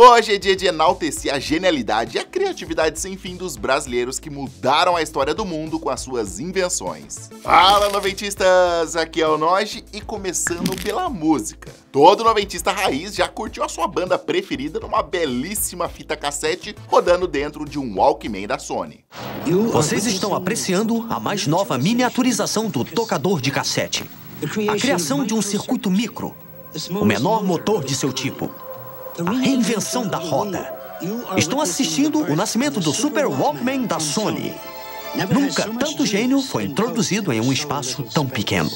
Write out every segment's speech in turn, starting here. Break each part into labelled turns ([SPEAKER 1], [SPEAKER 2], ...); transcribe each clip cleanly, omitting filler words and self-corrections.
[SPEAKER 1] Hoje é dia de enaltecer a genialidade e a criatividade sem fim dos brasileiros que mudaram a história do mundo com as suas invenções. Fala, noventistas! Aqui é o Noji e começando pela música. Todo noventista raiz já curtiu a sua banda preferida numa belíssima fita cassete rodando dentro de um Walkman da Sony.
[SPEAKER 2] Vocês estão apreciando a mais nova miniaturização do tocador de cassete. A criação de um circuito micro, o menor motor de seu tipo. A reinvenção da roda. Estão assistindo o nascimento do Super Walkman da Sony. Nunca tanto gênio foi introduzido em um espaço tão pequeno.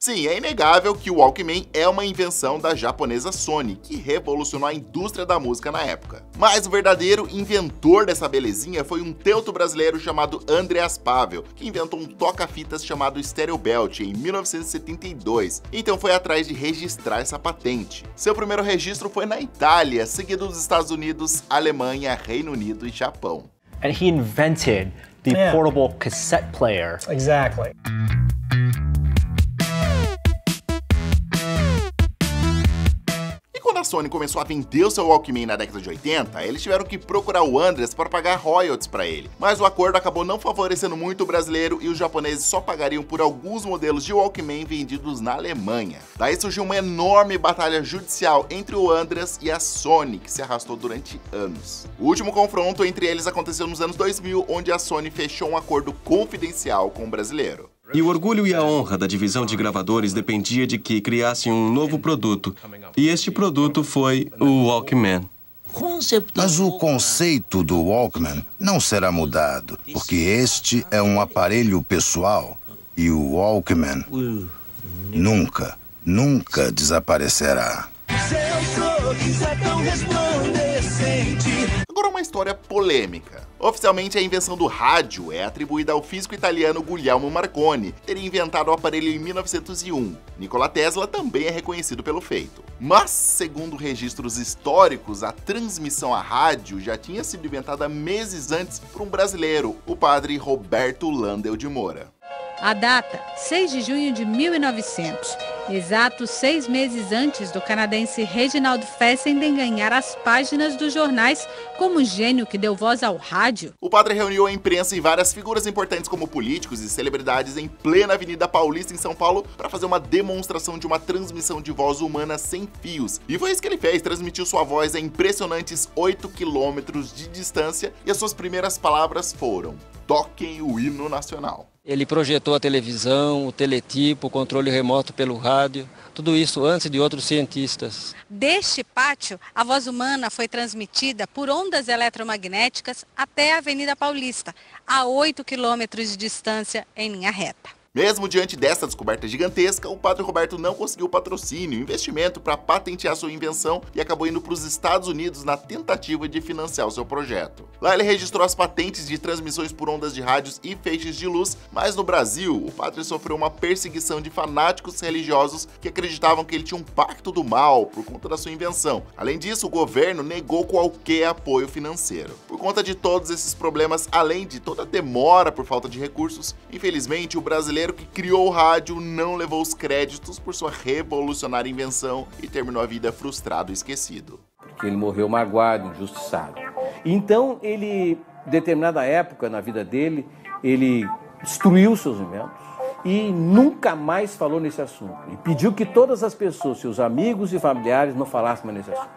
[SPEAKER 1] Sim, é inegável que o Walkman é uma invenção da japonesa Sony, que revolucionou a indústria da música na época. Mas o verdadeiro inventor dessa belezinha foi um teuto brasileiro chamado Andreas Pavel, que inventou um toca-fitas chamado Stereo Belt em 1972. Então foi atrás de registrar essa patente. Seu primeiro registro foi na Itália, seguido dos Estados Unidos, Alemanha, Reino Unido e Japão.
[SPEAKER 3] And he invented the portable cassette player.
[SPEAKER 4] Exactly.
[SPEAKER 1] Quando a Sony começou a vender o seu Walkman na década de 80, eles tiveram que procurar o Andreas para pagar royalties para ele. Mas o acordo acabou não favorecendo muito o brasileiro e os japoneses só pagariam por alguns modelos de Walkman vendidos na Alemanha. Daí surgiu uma enorme batalha judicial entre o Andreas e a Sony, que se arrastou durante anos. O último confronto entre eles aconteceu nos anos 2000, onde a Sony fechou um acordo confidencial com o brasileiro.
[SPEAKER 5] E o orgulho e a honra da divisão de gravadores dependia de que criassem um novo produto. E este produto foi o Walkman.
[SPEAKER 6] Mas o conceito do Walkman não será mudado, porque este é um aparelho pessoal e o Walkman nunca desaparecerá.
[SPEAKER 1] Agora uma história polêmica. Oficialmente a invenção do rádio é atribuída ao físico italiano Guglielmo Marconi, que teria inventado o aparelho em 1901. Nikola Tesla também é reconhecido pelo feito. Mas, segundo registros históricos, a transmissão a rádio já tinha sido inventada meses antes por um brasileiro, o padre Roberto Landel de Moura.
[SPEAKER 7] A data, 6 de junho de 1900, exatos 6 meses antes do canadense Reginald Fessenden ganhar as páginas dos jornais como gênio que deu voz ao rádio.
[SPEAKER 1] O padre reuniu a imprensa e várias figuras importantes como políticos e celebridades em plena Avenida Paulista, em São Paulo, para fazer uma demonstração de uma transmissão de voz humana sem fios. E foi isso que ele fez, transmitiu sua voz a impressionantes 8 quilômetros de distância e as suas primeiras palavras foram: toquem o hino nacional.
[SPEAKER 8] Ele projetou a televisão, o teletipo, o controle remoto pelo rádio, tudo isso antes de outros cientistas.
[SPEAKER 7] Deste pátio, a voz humana foi transmitida por ondas eletromagnéticas até a Avenida Paulista, a 8 quilômetros de distância em linha reta.
[SPEAKER 1] Mesmo diante dessa descoberta gigantesca, o padre Roberto não conseguiu patrocínio, investimento para patentear sua invenção e acabou indo para os Estados Unidos na tentativa de financiar o seu projeto. Lá ele registrou as patentes de transmissões por ondas de rádios e feixes de luz, mas no Brasil, o padre sofreu uma perseguição de fanáticos religiosos que acreditavam que ele tinha um pacto do mal por conta da sua invenção. Além disso, o governo negou qualquer apoio financeiro. Por conta de todos esses problemas, além de toda a demora por falta de recursos, infelizmente o brasileiro que criou o rádio não levou os créditos por sua revolucionária invenção e terminou a vida frustrado e esquecido.
[SPEAKER 9] Porque ele morreu magoado, injustiçado. Então ele, em determinada época na vida dele, ele destruiu seus inventos e nunca mais falou nesse assunto. E pediu que todas as pessoas, seus amigos e familiares, não falassem mais nesse assunto.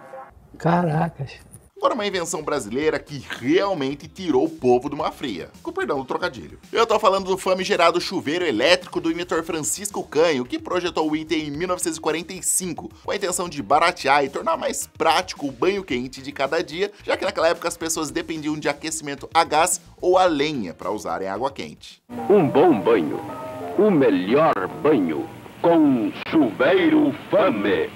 [SPEAKER 4] Caracas.
[SPEAKER 1] Agora uma invenção brasileira que realmente tirou o povo de uma fria. Com perdão do trocadilho. Eu tô falando do famigerado chuveiro elétrico do inventor Francisco Canho, que projetou o item em 1945, com a intenção de baratear e tornar mais prático o banho quente de cada dia, já que naquela época as pessoas dependiam de aquecimento a gás ou a lenha para usarem água quente.
[SPEAKER 10] Um bom banho, o melhor banho, com chuveiro Fame.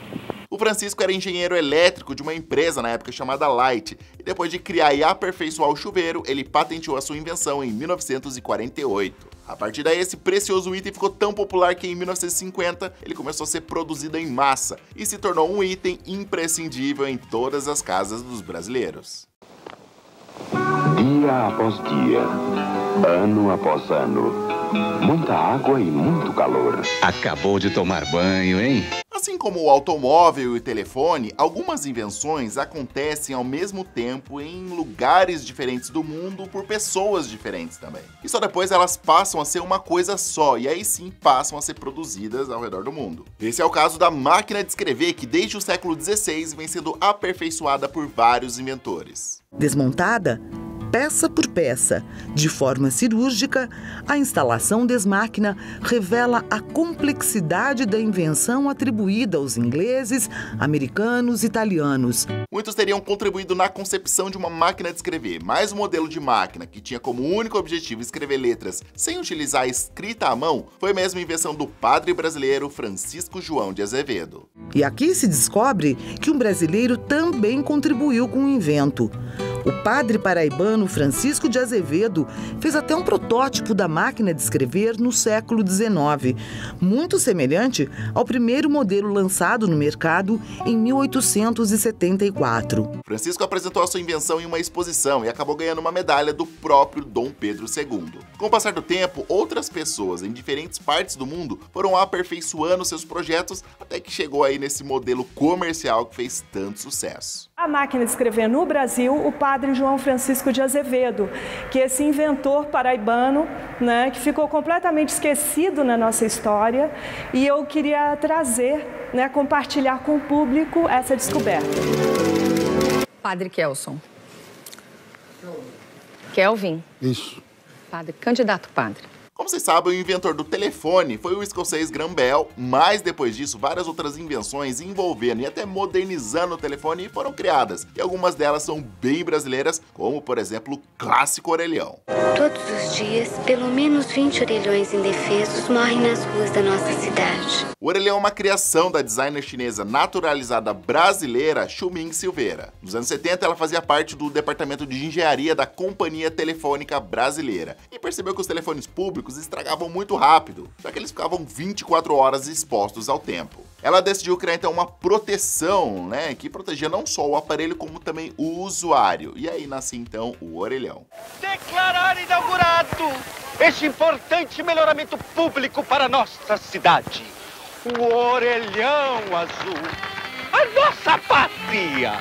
[SPEAKER 1] O Francisco era engenheiro elétrico de uma empresa na época chamada Light, e depois de criar e aperfeiçoar o chuveiro, ele patenteou a sua invenção em 1948. A partir daí, esse precioso item ficou tão popular que em 1950 ele começou a ser produzido em massa e se tornou um item imprescindível em todas as casas dos brasileiros.
[SPEAKER 10] Dia após dia, ano após ano, muita água e muito calor.
[SPEAKER 11] Acabou de tomar banho, hein?
[SPEAKER 1] Assim como o automóvel e o telefone, algumas invenções acontecem ao mesmo tempo em lugares diferentes do mundo por pessoas diferentes também. E só depois elas passam a ser uma coisa só, e aí sim passam a ser produzidas ao redor do mundo. Esse é o caso da máquina de escrever, que desde o século XVI vem sendo aperfeiçoada por vários inventores.
[SPEAKER 4] Desmontada, peça por peça, de forma cirúrgica, a instalação Desmáquina revela a complexidade da invenção atribuída aos ingleses, americanos e italianos.
[SPEAKER 1] Muitos teriam contribuído na concepção de uma máquina de escrever, mas o modelo de máquina, que tinha como único objetivo escrever letras sem utilizar a escrita à mão, foi mesmo a invenção do padre brasileiro Francisco João de Azevedo.
[SPEAKER 4] E aqui se descobre que um brasileiro também contribuiu com o invento. O padre paraibano Francisco de Azevedo fez até um protótipo da máquina de escrever no século XIX, muito semelhante ao primeiro modelo lançado no mercado em 1874.
[SPEAKER 1] Francisco apresentou a sua invenção em uma exposição e acabou ganhando uma medalha do próprio Dom Pedro II. Com o passar do tempo, outras pessoas em diferentes partes do mundo foram aperfeiçoando seus projetos até que chegou aí nesse modelo comercial que fez tanto sucesso.
[SPEAKER 11] A máquina de escrever no Brasil, o padre João Francisco de Azevedo, que é esse inventor paraibano, né, que ficou completamente esquecido na nossa história, e eu queria trazer, né, compartilhar com o público essa descoberta.
[SPEAKER 12] Padre Kelson. Kelvin.
[SPEAKER 13] Isso.
[SPEAKER 12] Padre, candidato padre.
[SPEAKER 1] Como vocês sabem, o inventor do telefone foi o escocês Graham Bell, mas depois disso, várias outras invenções envolvendo e até modernizando o telefone foram criadas. E algumas delas são bem brasileiras, como, por exemplo, o clássico orelhão.
[SPEAKER 14] Todos os dias, pelo menos 20 orelhões indefesos morrem nas ruas da nossa cidade.
[SPEAKER 1] O orelhão é uma criação da designer chinesa naturalizada brasileira Xuming Silveira. Nos anos 70, ela fazia parte do departamento de engenharia da Companhia Telefônica Brasileira e percebeu que os telefones públicos estragavam muito rápido, já que eles ficavam 24 horas expostos ao tempo. Ela decidiu criar então uma proteção, que protegia não só o aparelho como também o usuário. E aí nasce então o orelhão.
[SPEAKER 15] Declarar inaugurado este importante melhoramento público para a nossa cidade. O orelhão azul, a nossa pátria.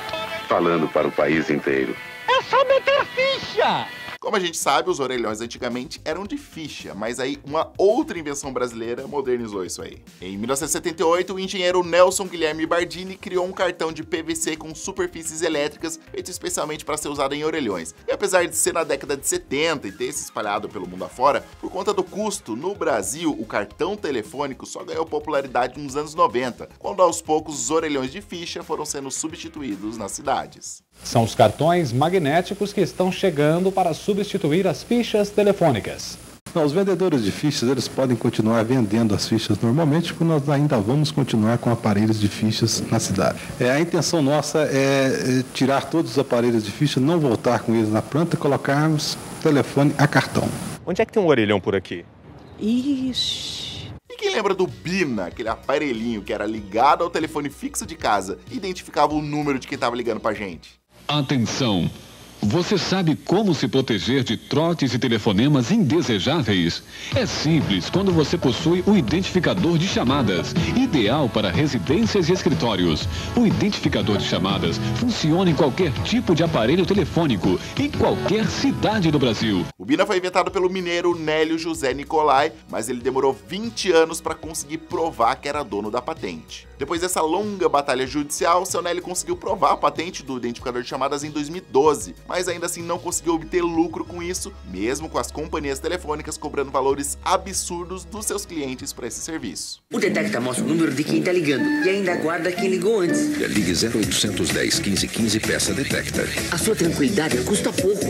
[SPEAKER 10] Falando para o país inteiro.
[SPEAKER 15] É só meter ficha.
[SPEAKER 1] Como a gente sabe, os orelhões antigamente eram de ficha, mas aí uma outra invenção brasileira modernizou isso aí. Em 1978, o engenheiro Nelson Guilherme Bardini criou um cartão de PVC com superfícies elétricas feito especialmente para ser usado em orelhões. E apesar de ser na década de 70 e ter se espalhado pelo mundo afora, por conta do custo, no Brasil, o cartão telefônico só ganhou popularidade nos anos 90, quando aos poucos os orelhões de ficha foram sendo substituídos nas cidades.
[SPEAKER 16] São os cartões magnéticos que estão chegando para substituir as fichas telefônicas.
[SPEAKER 13] Não, os vendedores de fichas, eles podem continuar vendendo as fichas normalmente, porque nós ainda vamos continuar com aparelhos de fichas na cidade. A intenção nossa é tirar todos os aparelhos de ficha, não voltar com eles na planta e colocarmos telefone a cartão.
[SPEAKER 17] Onde é que tem um orelhão por aqui?
[SPEAKER 1] Ixi. E quem lembra do Bina, aquele aparelhinho que era ligado ao telefone fixo de casa e identificava o número de quem estava ligando pra gente?
[SPEAKER 18] Atenção! Você sabe como se proteger de trotes e telefonemas indesejáveis? É simples quando você possui o identificador de chamadas, ideal para residências e escritórios. O identificador de chamadas funciona em qualquer tipo de aparelho telefônico, em qualquer cidade do Brasil.
[SPEAKER 1] O Bina foi inventado pelo mineiro Nélio José Nicolai, mas ele demorou 20 anos para conseguir provar que era dono da patente. Depois dessa longa batalha judicial, seu Nélio conseguiu provar a patente do identificador de chamadas em 2012, mas ainda assim não conseguiu obter lucro com isso, mesmo com as companhias telefônicas cobrando valores absurdos dos seus clientes para esse serviço.
[SPEAKER 19] O Detecta mostra o número de quem está ligando e ainda guarda quem ligou antes.
[SPEAKER 20] Ligue 0810 1515 peça Detecta.
[SPEAKER 19] A sua tranquilidade custa pouco.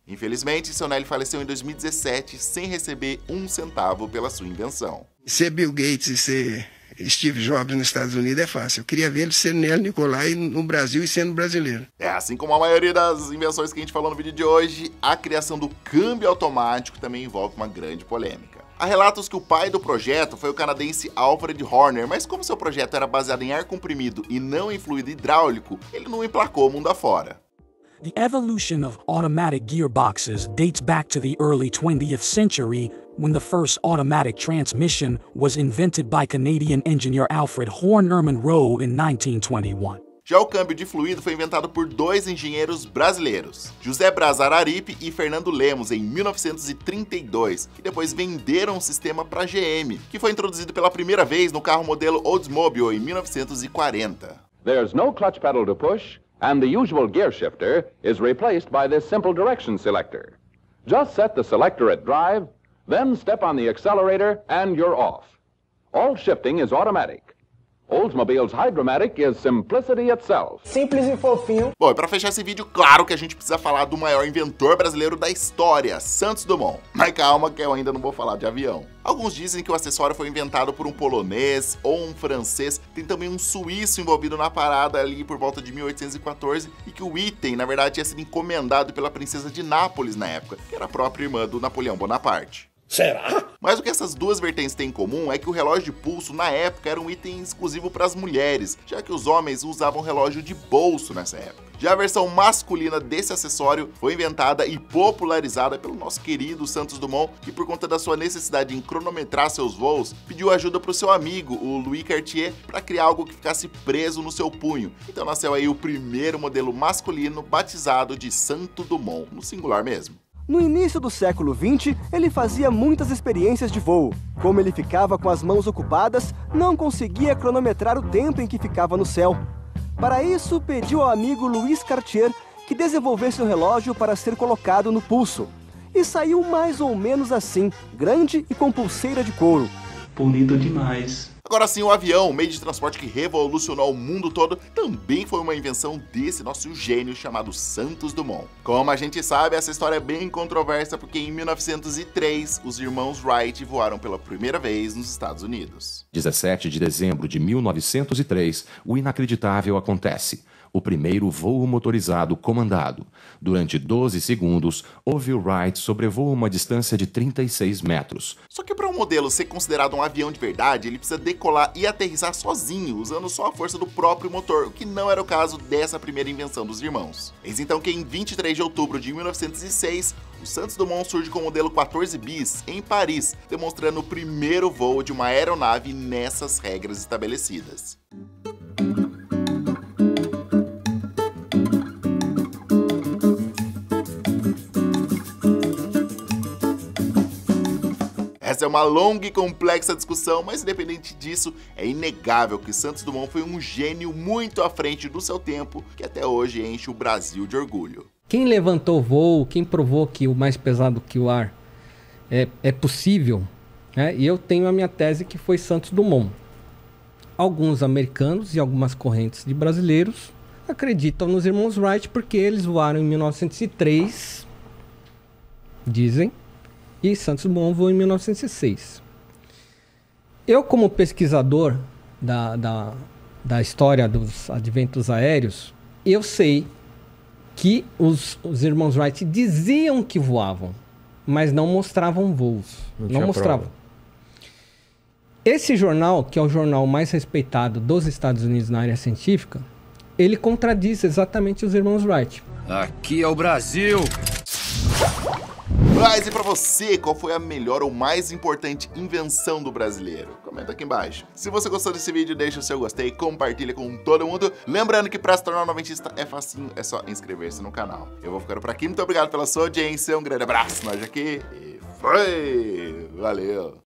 [SPEAKER 1] Infelizmente, seu Nélio faleceu em 2017 sem receber um centavo pela sua invenção.
[SPEAKER 21] Ser Bill Gates e ser Steve Jobs nos Estados Unidos é fácil. Eu queria ver ele ser Nélio Nicolai no Brasil e sendo brasileiro.
[SPEAKER 1] Assim como a maioria das invenções que a gente falou no vídeo de hoje, a criação do câmbio automático também envolve uma grande polêmica. Há relatos que o pai do projeto foi o canadense Alfred Horner, mas como seu projeto era baseado em ar comprimido e não em fluido hidráulico, ele não emplacou o mundo afora.
[SPEAKER 22] The evolution of automatic gearboxes dates back to the early 20th century,
[SPEAKER 2] when the first automatic transmission was invented by Canadian engineer Alfred Horner Munro in 1921.
[SPEAKER 1] Já o câmbio de fluido foi inventado por dois engenheiros brasileiros, José Braz Araripe e Fernando Lemos, em 1932, que depois venderam o sistema para a GM, que foi introduzido pela primeira vez no carro modelo Oldsmobile em 1940.
[SPEAKER 10] There's no clutch pedal to push, and the usual gear shifter is replaced by this simple direction selector. Just set the selector at drive, then step on the accelerator and you're off. All shifting is automatic. Oldsmobile's Hydromatic is simplicity itself.
[SPEAKER 15] Simples e fofinho.
[SPEAKER 1] Bom, e para fechar esse vídeo, claro que a gente precisa falar do maior inventor brasileiro da história, Santos Dumont. Mas calma que eu ainda não vou falar de avião. Alguns dizem que o acessório foi inventado por um polonês ou um francês. Tem também um suíço envolvido na parada ali por volta de 1814 e que o item, na verdade, tinha sido encomendado pela princesa de Nápoles na época, que era a própria irmã do Napoleão Bonaparte.
[SPEAKER 15] Será?
[SPEAKER 1] Mas o que essas duas vertentes têm em comum é que o relógio de pulso, na época, era um item exclusivo para as mulheres, já que os homens usavam relógio de bolso nessa época. Já a versão masculina desse acessório foi inventada e popularizada pelo nosso querido Santos Dumont, que por conta da sua necessidade em cronometrar seus voos, pediu ajuda para o seu amigo, o Louis Cartier, para criar algo que ficasse preso no seu punho. Então nasceu aí o primeiro modelo masculino batizado de Santo Dumont, no singular mesmo.
[SPEAKER 22] No início do século XX, ele fazia muitas experiências de voo. Como ele ficava com as mãos ocupadas, não conseguia cronometrar o tempo em que ficava no céu. Para isso, pediu ao amigo Louis Cartier que desenvolvesse um relógio para ser colocado no pulso. E saiu mais ou menos assim, grande e com pulseira de couro.
[SPEAKER 23] Bonito demais.
[SPEAKER 1] Agora sim, o avião, meio de transporte que revolucionou o mundo todo, também foi uma invenção desse nosso gênio chamado Santos Dumont. Como a gente sabe, essa história é bem controversa porque em 1903, os irmãos Wright voaram pela primeira vez nos Estados Unidos.
[SPEAKER 24] 17 de dezembro de 1903, o inacreditável acontece. O primeiro voo motorizado comandado. Durante 12 segundos, houve o Wright sobrevoa uma distância de 36 metros.
[SPEAKER 1] Só que para um modelo ser considerado um avião de verdade, ele precisa decolar e aterrissar sozinho, usando só a força do próprio motor, o que não era o caso dessa primeira invenção dos irmãos. Eis então que em 23 de outubro de 1906, o Santos Dumont surge com o modelo 14 bis em Paris, demonstrando o primeiro voo de uma aeronave nessas regras estabelecidas. Essa é uma longa e complexa discussão, mas independente disso, é inegável que Santos Dumont foi um gênio muito à frente do seu tempo, que até hoje enche o Brasil de orgulho.
[SPEAKER 25] Quem levantou o voo, quem provou que o mais pesado que o ar é possível, né? E eu tenho a minha tese que foi Santos Dumont. Alguns americanos e algumas correntes de brasileiros acreditam nos irmãos Wright porque eles voaram em 1903, dizem, e Santos Dumont voou em 1906. Eu, como pesquisador da história dos adventos aéreos, eu sei que os irmãos Wright diziam que voavam, mas não mostravam voos. Não mostravam. Prova. Esse jornal, que é o jornal mais respeitado dos Estados Unidos na área científica, ele contradiz exatamente os irmãos Wright.
[SPEAKER 6] Aqui é o Brasil!
[SPEAKER 1] Mas e pra você, qual foi a melhor ou mais importante invenção do brasileiro? Comenta aqui embaixo. Se você gostou desse vídeo, deixa o seu gostei, compartilha com todo mundo. Lembrando que pra se tornar um noventista é facinho, é só inscrever-se no canal. Eu vou ficando por aqui, muito obrigado pela sua audiência, um grande abraço, nós aqui e foi! Valeu!